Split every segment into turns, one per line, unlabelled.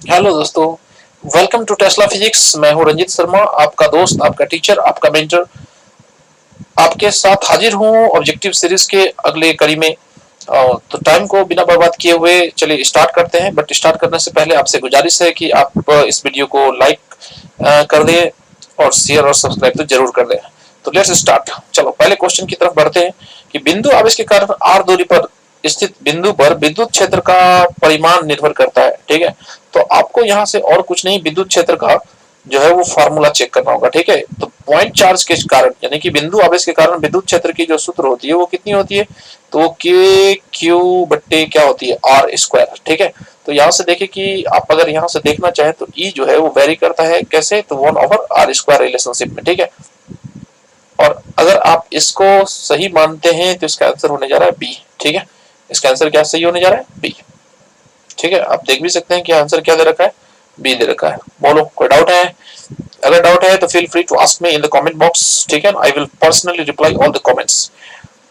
Hello दोस्तों, welcome to Tesla physics. मैं हूं रंजित शर्मा, आपका दोस्त, आपका टीचर, आपका मेंटर। आपके साथ हाजिर हूं ऑब्जेक्टिव सीरीज के अगले कड़ी में। तो टाइम को बिना बर्बाद किए हुए चलिए स्टार्ट करते हैं। बट स्टार्ट करने से पहले आपसे गुजारिश है कि आप इस वीडियो को लाइक कर दें और शेयर और सब्सक्राइब तो जरूर कर दें। तो लेट्स स्टार्ट। चलो पहले क्वेश्चन की तरफ बढ़ते हैं कि बिंदु आवेश के कारण r दूरी पर स्थित बिंदु पर विद्युत क्षेत्र का परिमाण निर्भर करता है। ठीक है, तो आपको यहाँ से और कुछ नहीं, विद्युत क्षेत्र का जो है वो फार्मूला चेक करना होगा। ठीक है, तो पॉइंट चार्ज के कारण यानी कि बिंदु आवेश के कारण विद्युत क्षेत्र की जो सूत्र होती है वो कितनी होती है, तो के क्यू बट्टे क्या होती है, आर स्क्वायर। ठीक है, तो यहाँ से देखिए कि आप अगर यहाँ से देखना चाहें तो ई जो है वो वेरी करता है कैसे, तो 1/r² रिलेशनशिप में। ठीक है, और अगर आप इसको सही मानते हैं तो इसका आंसर होने जा रहा है बी। ठीक है, इसका आंसर क्या सही होने जा रहा है, बी। ठीक है, आप देख भी सकते हैं कि आंसर क्या दे रखा है, बी दे रखा है। बोलो कोई डाउट है? अगर डाउट है तो feel free to ask me in the comment box. ठीक है, I will personally reply all the comments.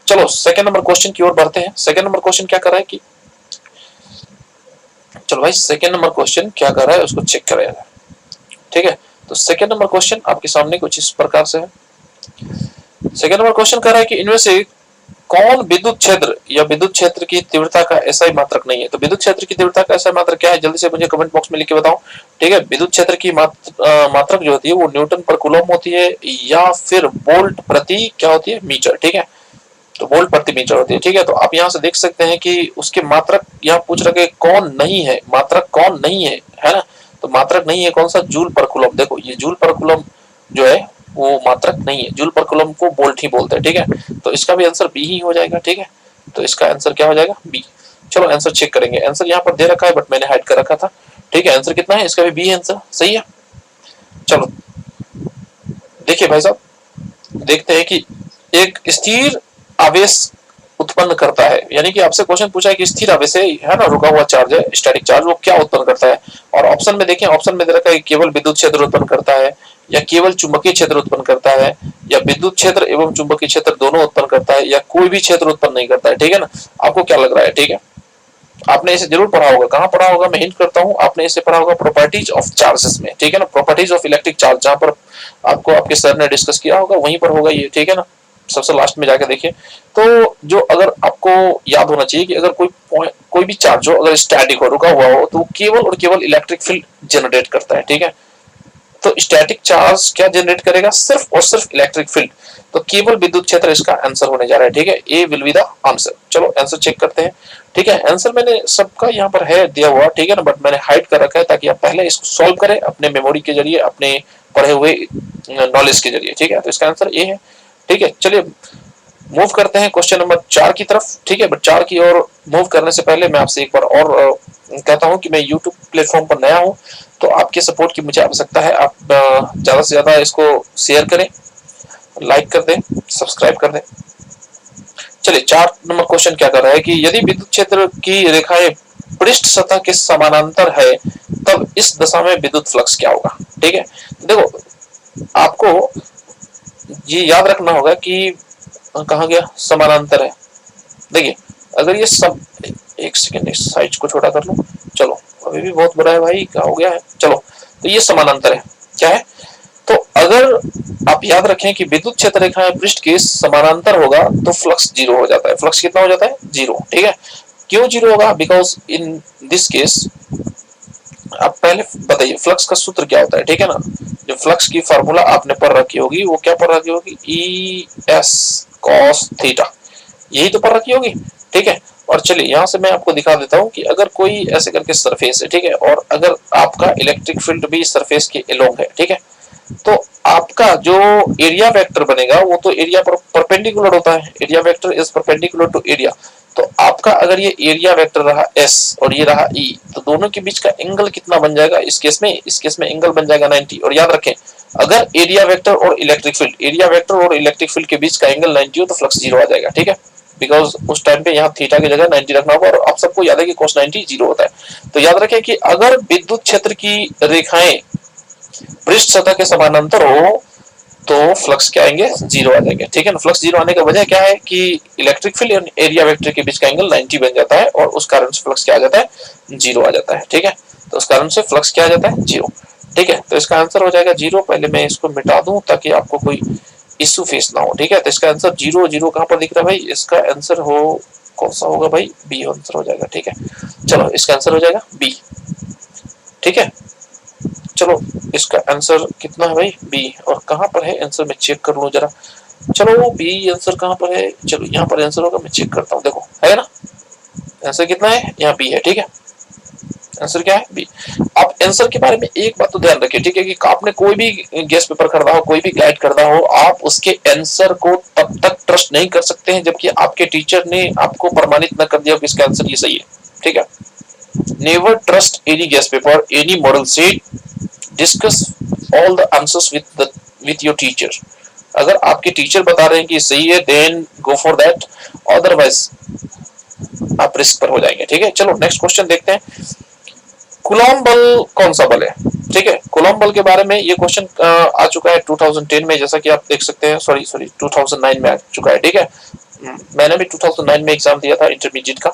चलो सेकंड नंबर क्वेश्चन की ओर बढ़ते हैं। सेकंड नंबर क्वेश्चन क्या कर रहा है कि, चलो भाई सेकंड नंबर क्वेश्चन क्या कर रहा है उसको चेक करेगा। ठीक है, तो सेकंड नंबर क्वेश्चन आपके सामने कुछ इस प्रकार से है। सेकंड नंबर क्वेश्चन कर रहा है कि इनमें से कौन विद्युत क्षेत्र या विद्युत क्षेत्र की तीव्रता का ऐसा ही मात्रक नहीं है। तो विद्युत क्षेत्र की तीव्रता का ऐसा मात्रक क्या है, जल्दी से मुझे कमेंट बॉक्स में लिख के बताओ। ठीक है, विद्युत क्षेत्र की मात्रक जो होती है वो न्यूटन पर कूलम होती है या फिर वोल्ट प्रति क्या होती है, मीटर। ठीक है, तो वोल्ट प्रति मीटर होती है। ठीक है, तो आप यहाँ से देख सकते हैं कि उसके मात्रक यहाँ पूछ रखे कौन नहीं है, मात्रक कौन नहीं है ना। तो मात्रक नहीं है कौन सा, जूल पर कूलम। देखो ये जूल पर कूलम जो है वो मात्रक नहीं है, जूल पर कूलम को वोल्ट ही बोलते हैं। ठीक है, तो इसका भी आंसर बी ही हो जाएगा। ठीक है, तो इसका आंसर क्या हो जाएगा, बी। चलो आंसर चेक करेंगे। आंसर यहाँ पर दे रखा है बट मैंने हाइड कर रखा था। ठीक है, आंसर कितना है, इसका भी बी आंसर सही है। चलो देखिए भाई साहब, देखते हैं कि एक स्थिर आवेश उत्पन्न करता है, यानी कि आपसे क्वेश्चन पूछा है कि स्थिर आवेश है ना, रुका हुआ चार्ज है, स्टैटिक चार्ज, वो क्या उत्पन्न करता है। और ऑप्शन में देखें, ऑप्शन में दे रखा है केवल विद्युत क्षेत्र उत्पन्न करता है, या केवल चुंबकीय क्षेत्र उत्पन्न करता है, या विद्युत क्षेत्र एवं चुंबकीय क्षेत्र दोनों उत्पन्न करता है, या कोई भी क्षेत्र उत्पन्न नहीं करता है। ठीक है ना, आपको क्या लग रहा है? ठीक है, आपने इसे जरूर पढ़ा होगा। कहाँ पढ़ा होगा, मैं हिंट करता हूँ, आपने इसे पढ़ा होगा प्रॉपर्टीज ऑफ चार्जेस में। ठीक है ना, प्रॉपर्टीज ऑफ इलेक्ट्रिक चार्ज, जहां पर आपको आपके सर ने डिस्कस किया होगा वहीं पर होगा ये। ठीक है ना, सबसे लास्ट में जाकर देखिए। तो जो अगर आपको याद होना चाहिए कि अगर कोई भी चार्ज हो, अगर स्टैटिक हो, रुका हुआ हो, तो केवल और केवल इलेक्ट्रिक फील्ड जनरेट करता है। ठीक है, तो स्टैटिक चार्ज क्या जनरेट करेगा, सिर्फ और सिर्फ इलेक्ट्रिक फील्ड। तो केवल विद्युत क्षेत्र इसका आंसर होने जा रहा है। ठीक है, ए विल बी द आंसर। चलो आंसर चेक करते हैं। ठीक है, आंसर मैंने सबका यहाँ पर है दिया हुआ। ठीक है ना, बट मैंने हाइड कर रखा है ताकि आप पहले इसको सॉल्व करें अपने मेमोरी के जरिए, अपने पढ़े हुए नॉलेज के जरिए। ठीक है, तो इसका आंसर ए है। ठीक है, चलिए मूव करते हैं क्वेश्चन नंबर 4 की तरफ। ठीक है, बट 4 की ओर मूव करने से पहले मैं आपसे एक बार और कहता हूं कि मैं यूट्यूब प्लेटफॉर्म पर नया हूं, तो आपके सपोर्ट की मुझे आवश्यकता है। आप ज्यादा से ज्यादा इसको शेयर करें, लाइक कर दें, सब्सक्राइब कर दें। चलिए 4 नंबर क्वेश्चन क्या कर रहा है कि यदि विद्युत क्षेत्र की रेखाएं पृष्ठ सतह के समानांतर है तब इस दशा में विद्युत फ्लक्स क्या होगा। ठीक है, देखो आपको ये याद रखना होगा कि कहा गया समानांतर है। देखिए अगर ये सब, एक सेकंड इस साइज को छोटा कर लो। चलो अभी भी बहुत बड़ा है भाई, क्या हो गया है। चलो तो ये समानांतर है, क्या है, तो अगर आप याद रखें कि विद्युत क्षेत्र रेखाएं पृष्ठ के समानांतर होगा तो फ्लक्स जीरो हो जाता है। फ्लक्स कितना हो जाता है, जीरो। ठीक है, क्यों जीरो होगा, बिकॉज इन दिस केस, आप पहले बताइए फ्लक्स का सूत्र क्या होता है। ठीक है ना, जो फ्लक्स की फार्मूला आपने पढ़ रखी होगी वो क्या पढ़ रखी होगी, ई एस कॉस थीटा, यही तो पढ़ रखी होगी। ठीक है, और चलिए यहाँ से मैं आपको दिखा देता हूँ कि अगर कोई ऐसे करके सरफेस है, ठीक है, और अगर आपका इलेक्ट्रिक फील्ड भी सरफेस के एलोंग है, ठीक है, तो आपका जो एरिया वेक्टर बनेगा वो तो एरिया पर परपेंडिकुलर होता है। Area vector is perpendicular to area. तो आपका अगर ये एरिया वेक्टर रहा एस और ये रहा ई, तो दोनों के बीच का एंगल कितना बन जाएगा, इस केस में एंगल बन जाएगा 90। और याद रखें अगर एरिया वेक्टर और इलेक्ट्रिक फील्ड, एरिया वेक्टर और इलेक्ट्रिक फील्ड के बीच का एंगल 90 हो तो फ्लक्स जीरो आ जाएगा। ठीक है, बिकॉज उस टाइम पे यहाँ थीटा की जगह 90 रखना होगा, और आप सबको याद है कि cos 90 जीरो होता है। तो याद रखें कि अगर विद्युत क्षेत्र की रेखाएं पृष्ठ सतह के समानांतर हो तो फ्लक्स क्या आएंगे, जीरो आ जाएंगे। ठीक है ना, फ्लक्स जीरो आने का वजह क्या है कि इलेक्ट्रिक फील्ड और एरिया वेक्टर के बीच का एंगल 90 बन जाता है और उस कारण से फ्लक्स क्या आ जाता है, जीरो आ जाता है। ठीक है, तो उस कारण से फ्लक्स क्या आ जाता है, जीरो। ठीक है, तो इसका आंसर हो जाएगा जीरो। पहले मैं इसको मिटा दूं ताकि आपको कोई इश्यू फेस ना हो। ठीक है, तो इसका आंसर जीरो, जीरो कहां पर दिख रहा है भाई, इसका आंसर हो कौन सा होगा भाई, बी आंसर हो जाएगा। ठीक है, चलो इसका आंसर हो जाएगा बी। ठीक है, चलो इसका आंसर कितना है भाई, बी। और कहां पर है आंसर, मैं चेक कर लूं जरा। चलो बी आंसर कहां पर है, चलो यहाँ पर आंसर होगा, मैं चेक करता हूँ। देखो है ना, आंसर कितना है, यहाँ बी है। ठीक है, आंसर क्या है, बी। आप आंसर के बारे में एक बात तो ध्यान रखिए, ठीक है, कि आपने कोई भी गेस्ट पेपर खरीदा हो, कोई भी गाइड खरीदा हो, आप उसके आंसर को तब तक ट्रस्ट नहीं कर सकते हैं जबकि आपके टीचर ने आपको प्रमाणित न कर दिया कि इसका आंसर ये सही है। ठीक है, never trust any guess paper, any model set, discuss all the answers with your teacher. अगर आपके टीचर बता रहे हैं कि सही है, then go for that, otherwise आप रिस्क पर हो जाएंगे। ठीक है, चलो नेक्स्ट क्वेश्चन देखते हैं। कूलॉम बल कौन सा बल है। ठीक है, कूलॉम बल के बारे में ये क्वेश्चन आ चुका है 2010 में, जैसा कि आप देख सकते हैं, सॉरी 2009 में आ चुका है। ठीक है, मैंने भी 2009 में एग्जाम दिया था इंटरमीडिएट का।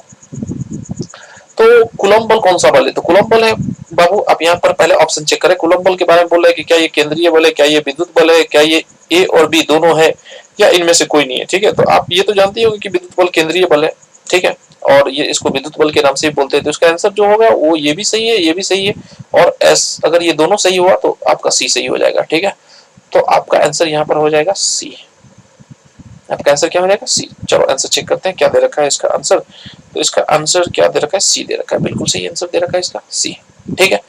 तो कूलॉम बल कौन सा बल है, तो कूलॉम बल है बाबू, आप यहाँ पर पहले ऑप्शन चेक करें। कूलॉम बल के बारे में बोल रहा है कि क्या ये केंद्रीय बल है, क्या ये विद्युत बल है, क्या ये ए और बी दोनों है, या इनमें से कोई नहीं है। ठीक है, तो आप ये तो जानते ही होंगे कि विद्युत बल केंद्रीय बल है। ठीक है, और ये इसको विद्युत बल के नाम से भी बोलते हैं। तो इसका आंसर जो होगा वो ये भी सही है, ये भी सही है, और एस अगर ये दोनों सही हुआ तो आपका सी सही हो जाएगा। ठीक है, तो आपका आंसर यहाँ पर हो जाएगा सी। आपका आंसर क्या हो जाएगा, सी। चलो आंसर चेक करते हैं क्या दे रखा है इसका आंसर। तो इसका आंसर क्या दे रखा है, सी दे रखा है, बिल्कुल सही आंसर दे रखा है इसका, सी। ठीक है,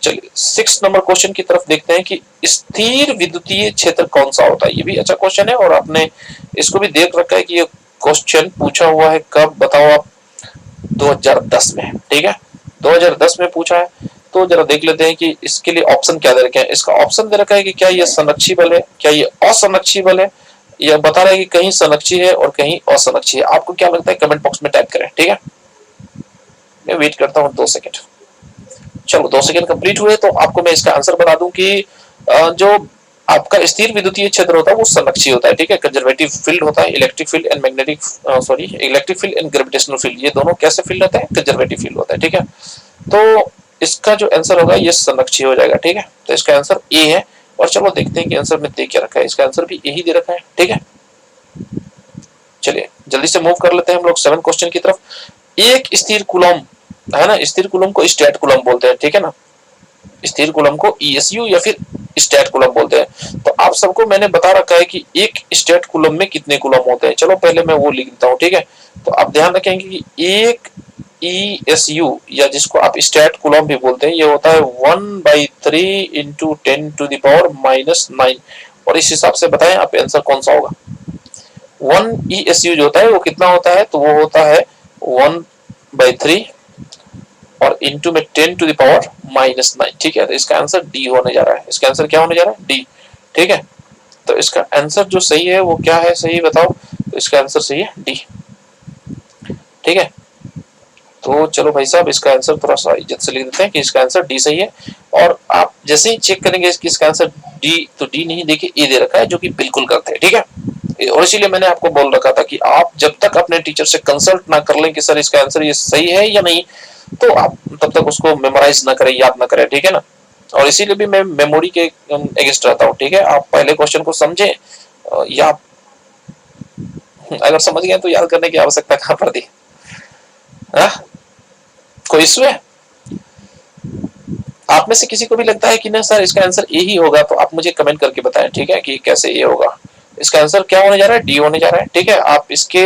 चलिए 6 नंबर क्वेश्चन की तरफ देखते हैं कि स्थिर विद्युतीय क्षेत्र कौन सा होता है। ये भी अच्छा क्वेश्चन है और आपने इसको भी देख रखा है कि ये क्वेश्चन पूछा हुआ है कब, बताओ आप, 2010 में। ठीक है, 2010 में पूछा है। तो जरा देख लेते हैं कि इसके लिए ऑप्शन क्या दे रखे हैं। इसका ऑप्शन दे रखा है कि क्या ये संरक्षी बल है, क्या ये असंरक्षी बल है, या बता रहा है कि कहीं संरक्षी है और कहीं असंरक्षी है। आपको क्या लगता है, कमेंट बॉक्स में टाइप करें। ठीक है, मैं वेट करता हूँ 2 सेकंड। चलो 2 सेकंड कंप्लीट हुए तो आपको मैं इसका आंसर बता दूं कि जो आपका स्थिर विद्युतीय क्षेत्र होता है वो संरक्षी होता है। ठीक है, कंजर्वेटिव फील्ड होता है, electric field and magnetic electric field and gravitational field, ये दोनों कैसे फील्ड होते हैं, कंजर्वेटिव फील्ड होता है। ठीक है, तो इसका जो आंसर होगा ये संरक्षी हो जाएगा। ठीक है, तो इसका आंसर ए है। और चलो देखते हैं कि आंसर में दे क्या रखा है। इसका आंसर भी यही दे रखा है। ठीक है, चलिए जल्दी से मूव कर लेते हैं हम लोग 7 क्वेश्चन की तरफ। एक स्थिर कूलॉम है ना, स्थिर कूलॉम को स्टैट कूलॉम बोलते हैं। ठीक है ना, स्थिर कूलॉम को ईएसयू या फिर स्टैट कूलॉम बोलते हैं। तो आप सबको मैंने बता रखा है कि एक स्टैट कूलॉम में कितने कूलॉम होते हैं। चलो पहले मैं वो लिख देता हूँ। ठीक है, तो आप ध्यान रखेंगे कि एक ईएसयू या जिसको आप स्टैट कूलॉम भी बोलते हैं, ये होता है 1/3 इंटू 10⁻⁹ और इस हिसाब से बताएं आप आंसर कौन सा होगा। 1 ईएसयू जो होता है वो कितना होता है, तो वो होता है 1/3 और इंटू में 10⁻⁹ ठीक है, तो इसका आंसर डी होने जा रहा है। इसका आंसर क्या होने जा रहा है, डी। ठीक है, तो इसका आंसर जो सही है वो क्या है, सही बताओ। तो इसका आंसर सही है डी। ठीक है, तो चलो भाई साहब इसका आंसर थोड़ा सा इज्जत से लिख देते हैं कि इसका आंसर डी सही है। और आप जैसे ही चेक करेंगे कि इसका आंसर डी, तो डी नहीं, देखिए ए दे रखा है जो कि बिल्कुल गलत है। ठीक है, और इसीलिए मैंने आपको बोल रखा था कि आप जब तक अपने टीचर से कंसल्ट ना कर लें कि सर इसका आंसर ये सही है या नहीं, तो आप तब तक उसको मेमोराइज ना करें, याद ना करें। ठीक है ना, और इसीलिए भी मैं मेमोरी के अगेंस्ट रहता हूँ। ठीक है, आप पहले क्वेश्चन को समझें या अगर समझ गए तो याद करने की आवश्यकता कहाँ पर थी। कोई इशू है आप में से किसी को भी लगता है कि ना सर इसका आंसर ए ही होगा, तो आप मुझे कमेंट करके बताएं। ठीक है, कि कैसे ये होगा। इसका आंसर क्या होने जा रहा है, डी होने जा रहा है। ठीक है, आप इसके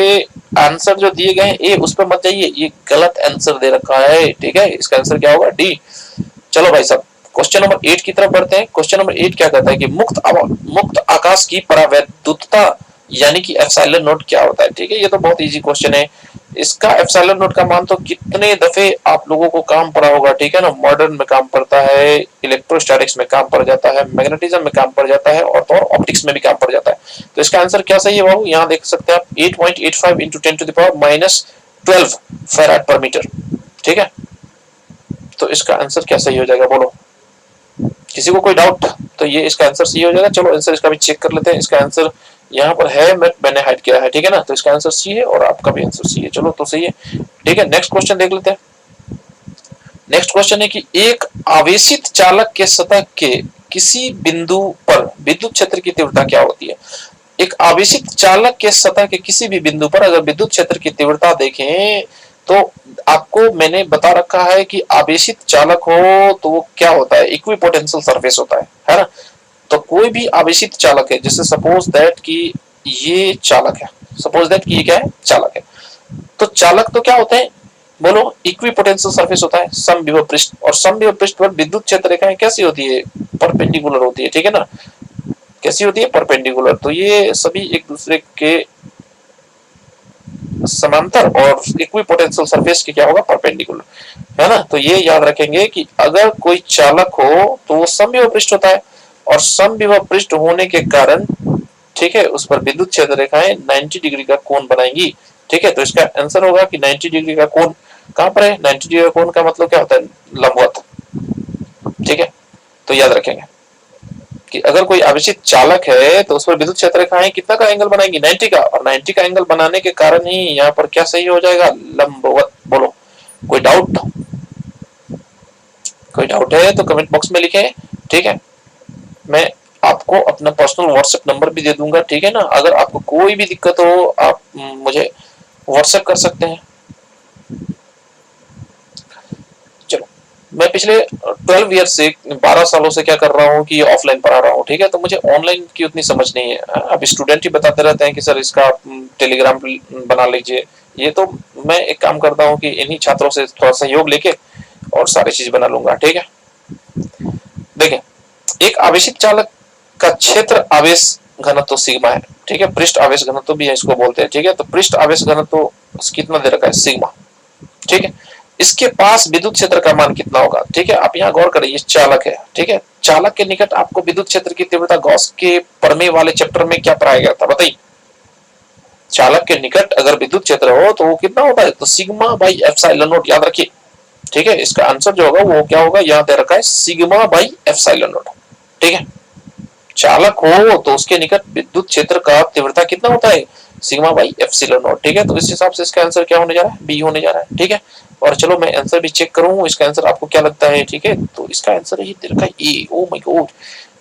आंसर जो दिए गए हैं ए उस पर मत जाइए, ये गलत आंसर दे रखा है। ठीक है, इसका आंसर क्या होगा, डी। चलो भाई साहब क्वेश्चन नंबर 8 की तरफ बढ़ते हैं। क्वेश्चन नंबर 8 क्या कहता है कि मुक्त आकाश की परावैद्युतता यानी कि एप्सिलॉन नॉट क्या होता है। ठीक है, ये तो बहुत इजी क्वेश्चन है। इसका एप्सिलॉन नॉट का मान तो कितने दफे आप लोगों को काम पड़ा होगा। ठीक है ना, मॉडर्न में काम पड़ता है, इलेक्ट्रोस्टैटिक्स में काम पड़ जाता है, मैग्नेटिज्म में काम पड़ जाता है और ऑप्टिक्स में भी काम पड़ जाता है। तो इसका आंसर क्या सही है बाबू, यहाँ देख सकते हैं आप 8.85 इंटू 10⁻⁻12 फैराड पर मीटर। ठीक है, तो इसका आंसर क्या सही हो जाएगा, बोलो। किसी को कोई डाउट? तो ये इसका आंसर सी हो जाएगा। चलो आंसर इसका भी चेक कर लेते हैं। इसका आंसर यहाँ पर है, मैंने हाइड किया है, ठीक है ना। तो इसका आंसर सी है और आपका भी आंसर सी है। चलो तो सही है, ठीक है। नेक्स्ट क्वेश्चन देख लेते हैं। नेक्स्ट क्वेश्चन है कि एक आवेशित चालक के सतह के किसी बिंदु पर विद्युत क्षेत्र की तीव्रता क्या होती है। एक आवेशित चालक के सतह के किसी भी बिंदु पर अगर विद्युत क्षेत्र की तीव्रता देखें तो आपको मैंने बता रखा है कि आवेशित चालक हो तो वो क्या होता है, इक्विपोटेंशियल सरफेस होता है ना। तो कोई भी आवेशित चालक है, जैसे सपोज दैट कि ये चालक है, सपोज दैट कि ये क्या है, चालक है। तो चालक तो क्या होते हैं, बोलो, इक्विपोटेंशियल सरफेस होता है, समविभव पृष्ठ। और समविभव पृष्ठ पर विद्युत क्षेत्र रेखाएं कैसी होती है, परपेंडिकुलर होती है, ठीक है ना। कैसी होती है, परपेंडिकुलर। तो ये सभी एक दूसरे के समांतर और इक्विपोटेंशियल सरफेस के क्या होगा, परपेंडिकुलर, है ना। तो ये याद रखेंगे कि अगर कोई चालक हो तो वो समविभव पृष्ठ होता है, और समविभव पृष्ठ होने के कारण, ठीक है, उस पर विद्युत क्षेत्र रेखाएं 90 डिग्री का कोण बनाएंगी, ठीक है। तो इसका आंसर होगा कि 90 डिग्री का कोण कहां पर है, 90 डिग्री का कोण का मतलब क्या होता है, लंबवत, ठीक है। तो याद रखेंगे कि अगर कोई आवेशित चालक है तो उस पर विद्युत क्षेत्र रेखाएं कितना का एंगल बनाएंगी, 90 का, और 90 का एंगल बनाने के कारण ही यहाँ पर क्या सही हो जाएगा, लंबवत। बोलो, कोई डाउट, कोई डाउट है तो कमेंट बॉक्स में लिखें, ठीक है। मैं आपको अपना पर्सनल व्हाट्सएप नंबर भी दे दूंगा, ठीक है ना। अगर आपको कोई भी दिक्कत हो आप मुझे व्हाट्सएप कर सकते हैं। चलो, मैं पिछले 12 ईयर से, 12 सालों से क्या कर रहा हूँ कि ऑफलाइन पढ़ा रहा हूँ, ठीक है। तो मुझे ऑनलाइन की उतनी समझ नहीं है। अब स्टूडेंट ही बताते रहते हैं कि सर इसका टेलीग्राम बना लीजिए। ये तो मैं एक काम करता हूँ कि इन्हीं छात्रों से थोड़ा सहयोग लेके और सारी चीज बना लूंगा, ठीक है। देखें, एक आवेशित चालक का क्षेत्र आवेश घनत्व सिग्मा है, ठीक है। पृष्ठ आवेश घनत्व भी है, इसको बोलते हैं, ठीक है। तो पृष्ठ आवेश घनत्व कितना दे रखा है, सिग्मा, ठीक है। इसके पास विद्युत क्षेत्र का मान कितना होगा, ठीक है। आप यहाँ गौर करें, ये चालक है, ठीक है। चालक के निकट आपको विद्युत क्षेत्र की तीव्रता गॉस के प्रमेय वाले चैप्टर में क्या पढ़ाया गया था, बताइए। चालक के निकट अगर विद्युत क्षेत्र हो तो वो कितना होता है, तो सिग्मा बाई एप्सिलॉन नॉट, याद रखिए, ठीक है। इसका आंसर जो होगा वो क्या होगा, यहाँ दे रखा है सिग्मा बाई एप्सिलॉन नॉट, ठीक है। चालक हो तो उसके निकट विद्युत क्षेत्र का तीव्रता कितना होता है, सिग्मा बाई एप्सिलॉन नॉट, ठीक है। तो इस हिसाब से इसका आंसर क्या होने जा रहा है, बी होने जा रहा है, ठीक है। और चलो मैं आंसर भी चेक करूं, इसका आंसर आपको क्या लगता है, ठीक है। तो इसका आंसर है तेरे का A. Oh my god,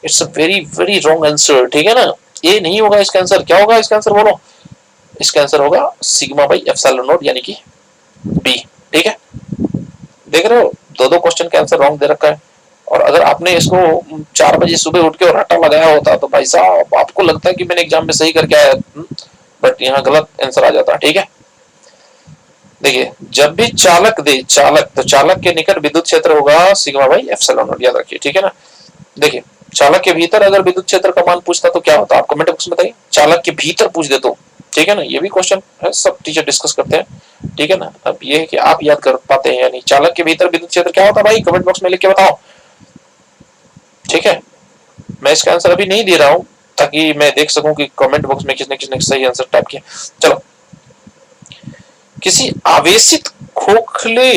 it's a very very wrong answer, ठीक है ना। ए नहीं होगा इसका आंसर, क्या होगा इसका आंसर, बोलो। इसका आंसर होगा सिग्मा बाई एप्सिलॉन नॉट, यानी कि बी, ठीक है। देख रहे हो, दो दो क्वेश्चन का आंसर रॉन्ग दे रखा है। और अगर आपने इसको 4 बजे सुबह उठ के और रट्टा लगाया होता तो भाई साहब आपको लगता है कि मैंने एग्जाम में सही करके आया, बट यहाँ गलत आंसर आ जाता, ठीक है। देखिए, जब भी चालक दे, चालक, तो चालक के निकट विद्युत क्षेत्र होगा सिग्मा बाई एप्सिलॉन नॉट, याद रखिए, ठीक है ना। देखिए, चालक के भीतर अगर विद्युत क्षेत्र का मान पूछता तो क्या होता, आप कमेंट बॉक्स में बताइए। चालक के भीतर पूछ दे तो, ठीक है ना। ये भी क्वेश्चन है, सब टीचर डिस्कस करते हैं, ठीक है ना। अब ये है कि आप याद कर पाते हैं या नहीं। चालक के भीतर विद्युत क्षेत्र क्या होता है भाई, कमेंट बॉक्स में लिख के बताओ, ठीक है। मैं इसका आंसर अभी नहीं दे रहा हूं ताकि मैं देख सकूं कि कमेंट बॉक्स में किसने किसने सही आंसर टाइप किया। चलो, किसी आवेशित खोखले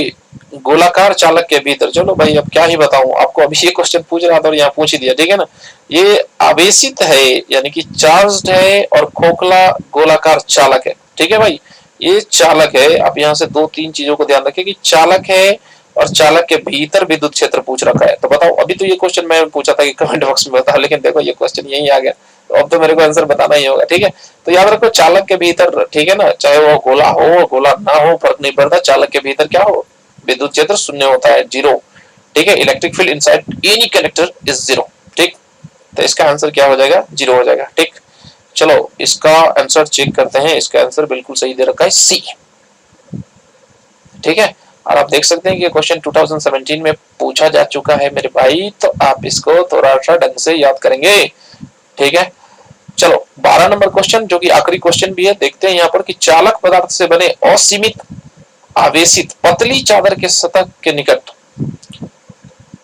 गोलाकार चालक के भीतर, चलो भाई अब क्या ही बताऊं आपको, अभी ये क्वेश्चन पूछ रहा था और यहाँ पूछ ही दिया, ठीक है ना। ये आवेशित है यानी कि चार्ज्ड है और खोखला गोलाकार चालक है, ठीक है भाई। ये चालक है। आप यहाँ से 2-3 चीजों को ध्यान रखें कि चालक है और चालक के भीतर विद्युत क्षेत्र पूछ रखा है। तो बताओ, अभी तो ये क्वेश्चन मैं पूछा था कि कमेंट बॉक्स में बताओ, लेकिन देखो ये क्वेश्चन यही आ गया, तो अब तो मेरे को आंसर बताना ही होगा, ठीक है। तो याद रखो, चालक के भीतर, ठीक है ना, चाहे वो गोला हो गोला ना हो फर्क नहीं पड़ता, चालक के भीतर क्या हो, विद्युत क्षेत्र शून्य होता है, जीरो, ठीक है। Electric field inside any conductor is zero, ठीक। तो इसका आंसर क्या हो जाएगा, जीरो हो जाएगा, ठीक। चलो इसका आंसर चेक करते हैं। इसका आंसर बिल्कुल सही दे रखा है, सी, ठीक है। और आप देख सकते हैं कि क्वेश्चन 2017 में पूछा जा चुका है मेरे भाई, तो आप इसको थोड़ा सा ढंग से याद करेंगे, ठीक है। चलो 12 नंबर क्वेश्चन, जो कि आखिरी क्वेश्चन भी है, देखते हैं यहाँ पर कि चालक पदार्थ से बने असीमित आवेशित पतली चादर के सतह के निकट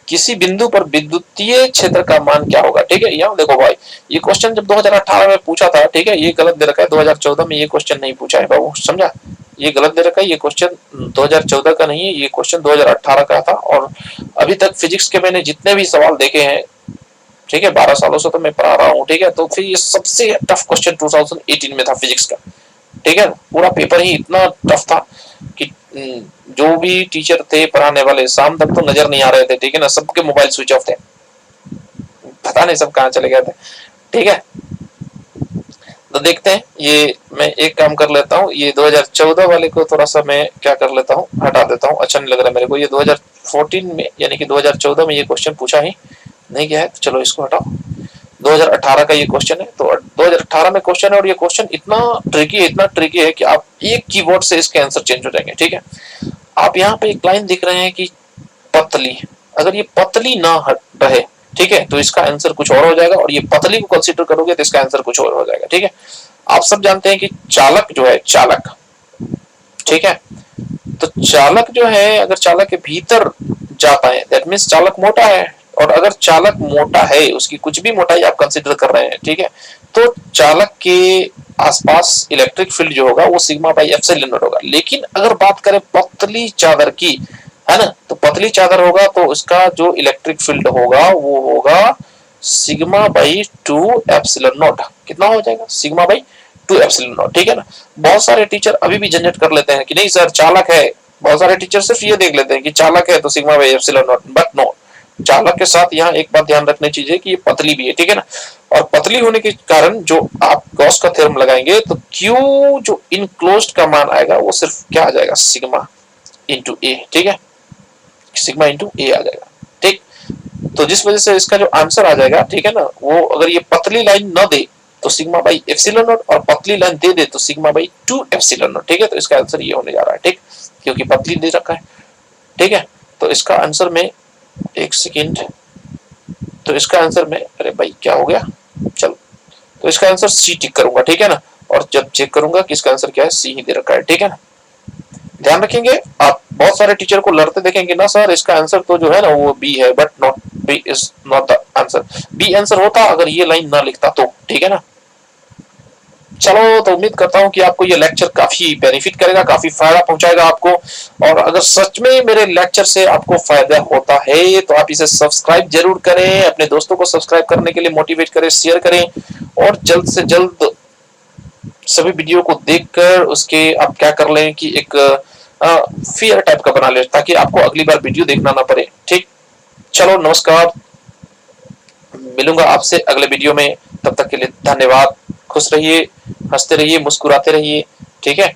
किसी बिंदु पर विद्युतीय क्षेत्र का मान क्या होगा, ठीक है। यहाँ देखो भाई, ये क्वेश्चन जब 2018 में पूछा था, ठीक है, ये गलत दे रखा है, 2014 में ये क्वेश्चन नहीं पूछा है बाबू, समझा। ये गलत दे रखा है, ये क्वेश्चन 2014 का नहीं है, ये क्वेश्चन 2018 का था। और अभी तक फिजिक्स के मैंने जितने भी सवाल देखे हैं ठीक है, 12 सालों से तो मैं पढ़ा रहा हूँ, ठीक है। तो फिर ये सबसे टफ क्वेश्चन 2018 में था फिजिक्स का, ठीक है। पूरा पेपर ही इतना टफ था कि जो भी टीचर थे पढ़ाने वाले शाम तक तो नजर नहीं आ रहे थे, ठीक है ना, सबके मोबाइल स्विच ऑफ थे, पता नहीं सब कहाँ चले गए थे, ठीक है। तो देखते हैं, ये मैं एक काम कर लेता हूँ, ये 2014 वाले को थोड़ा सा मैं क्या कर लेता हूँ, हटा देता हूँ, अच्छा नहीं लग रहा मेरे को। ये 2014 में यानी कि 2014 में ये क्वेश्चन पूछा ही नहीं गया है, तो चलो इसको हटाओ। 2018 का ये क्वेश्चन है, तो 2018 में क्वेश्चन है, और ये क्वेश्चन इतना ट्रिकी है, इतना ट्रिकी है कि आप एक कीवर्ड से इसके आंसर चेंज हो जाएंगे, ठीक है। आप यहाँ पे एक लाइन दिख रहे हैं कि पतली, अगर ये पतली ना रहे, ठीक है, तो इसका आंसर कुछ और हो जाएगा, और ये पतली को कंसीडर करोगे तो इसका आंसर कुछ और हो जाएगा, ठीक है। आप सब जानते हैं कि चालक जो है, चालक, ठीक है, तो चालक जो है, अगर चालक के भीतर जाता है दैट मीन्स चालक मोटा है, और अगर चालक मोटा है, उसकी कुछ भी मोटाई आप कंसीडर कर रहे हैं, ठीक है, तो चालक के आसपास इलेक्ट्रिक फील्ड जो होगा वो सिग्मा बाई एप्सिलॉन नॉट होगा। लेकिन अगर बात करें पतली चादर की, है ना, तो पतली चादर होगा तो उसका जो इलेक्ट्रिक फील्ड होगा वो होगा सिग्मा बाई 2 एप्सिलॉन नॉट। कितना हो जाएगा? सिग्मा बाई 2 एप्सिलॉन नॉट, ठीक है ना। बहुत सारे टीचर अभी भी जनरेट कर लेते हैं कि नहीं सर चालक है, बहुत सारे टीचर सिर्फ ये देख लेते हैं कि चालक है तो sigma by epsilon not, but no, चालक के साथ यहाँ एक बात ध्यान रखनी चाहिए कि ये पतली भी है, ठीक है ना। और पतली होने के कारण जो आप गॉस का थ्योरम लगाएंगे तो क्यू जो इनक्लोज्ड का मान आएगा वो सिर्फ क्या आ जाएगा? सिग्मा इंटू ए, ठीक है, सिग्मा इंटू ए आ जाएगा, ठीक। तो जिस वजह से इसका जो आंसर आ जाएगा, ठीक है ना, वो अगर ये पतली लाइन न दे तो सिग्मा बाई एप्सिलॉन नॉट, और पतली लाइन दे दे तो सिग्मा बाई 2 एप्सिलॉन नॉट, ठीक है। तो इसका आंसर ये होने जा रहा है, ठीक, क्योंकि पतली दे रखा है, ठीक है। तो इसका आंसर में एक सेकेंड, तो इसका आंसर में, अरे भाई क्या हो गया, चलो, तो इसका आंसर सी टिक करूंगा, ठीक है ना। और जब चेक करूंगा कि इसका आंसर क्या है, सी ही दे रखा है, ठीक है ना। ध्यान रखेंगे, आप बहुत सारे टीचर को लड़ते देखेंगे ना सर इसका आंसर तो जो है ना वो बी है, but not, B is not the answer. B answer होता अगर ये लाइन ना लिखता तो, ठीक है ना। चलो, तो उम्मीद करता हूं कि आपको ये लेक्चर काफी बेनिफिट करेगा, काफी फायदा पहुंचाएगा आपको। और अगर सच में मेरे लेक्चर से आपको फायदा होता है तो आप इसे सब्सक्राइब जरूर करें, अपने दोस्तों को सब्सक्राइब करने के लिए मोटिवेट करें, शेयर करें, और जल्द से जल्द सभी वीडियो को देखकर उसके आप क्या कर लें कि एक फेयर टाइप का बना लें, ताकि आपको अगली बार वीडियो देखना ना पड़े, ठीक। चलो, नमस्कार, मिलूंगा आपसे अगले वीडियो में, तब तक के लिए धन्यवाद, खुश रहिए, हंसते रहिए, मुस्कुराते रहिए, ठीक है।